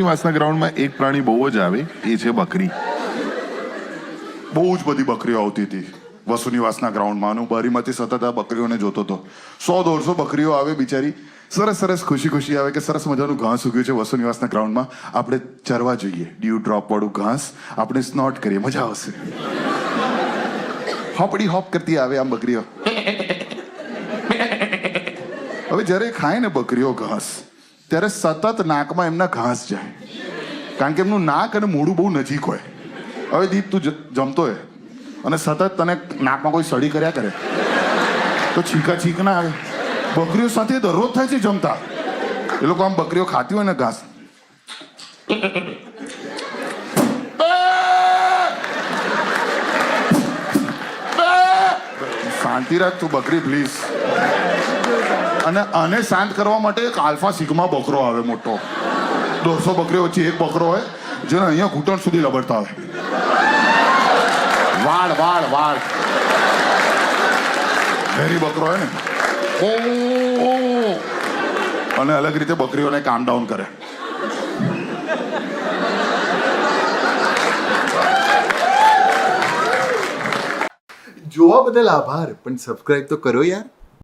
નિવાસના ગ્રાઉન્ડમાં એક પ્રાણી બહુ જ આવે, એ છે બકરી. બહુ જ બધી બકરીઓ આવતી હતી વસુ નિવાસના ગ્રાઉન્ડમાં. હું બારીમાંથી સતત આ બકરીઓને જોતો હતો. 100-150 બકરીઓ આવે બિચારી, સરસ ખુશી આવે કે સરસ મજાનું ઘાસ ઉગ્યું છે વસુ નિવાસના ગ્રાઉન્ડમાં, આપણે ચરવા જોઈએ. ડ્યુ ડ્રોપ વાળું ઘાસ આપણે સ્નોટ કરીએ, મજા આવશે. હોપડી હોપ કરતી આવે આમ બકરીઓ. હવે જ્યારે ખાય ને બકરીઓ ઘાસ, ત્યારે સતત નાકમાં એમના ઘાસ જાય, કારણ કે એમનું નાક અને મોઢું બહુ નજીક હોય. હવે દીપ, તું જમતો હોય અને સતત તને નાકમાં કોઈ સડી કર્યા કરે તો છીક ના આવે. બકરીઓ સાથે દરરોજ થાય છે જમતા. એ લોકો આમ બકરીઓ ખાતી હોય ને ઘાસ, શાંતિ રાખ તું બકરી પ્લીઝ. અને આને શાંત કરવા માટે એક આલ્ફા સિગ્મા બકરો આવે મોટો. 200 બકરીઓ વચ્ચે એક બકરો હોય જેને અહીંયા ઘૂંટણ સુધી લબડતા હોય. વાળ હેરી બકરો હોય ને, અને અલગ રીતે બકરીઓને કામ ડાઉન કરે. જોવા બદલ આભાર, પણ સબસ્ક્રાઇબ તો કરો યાર.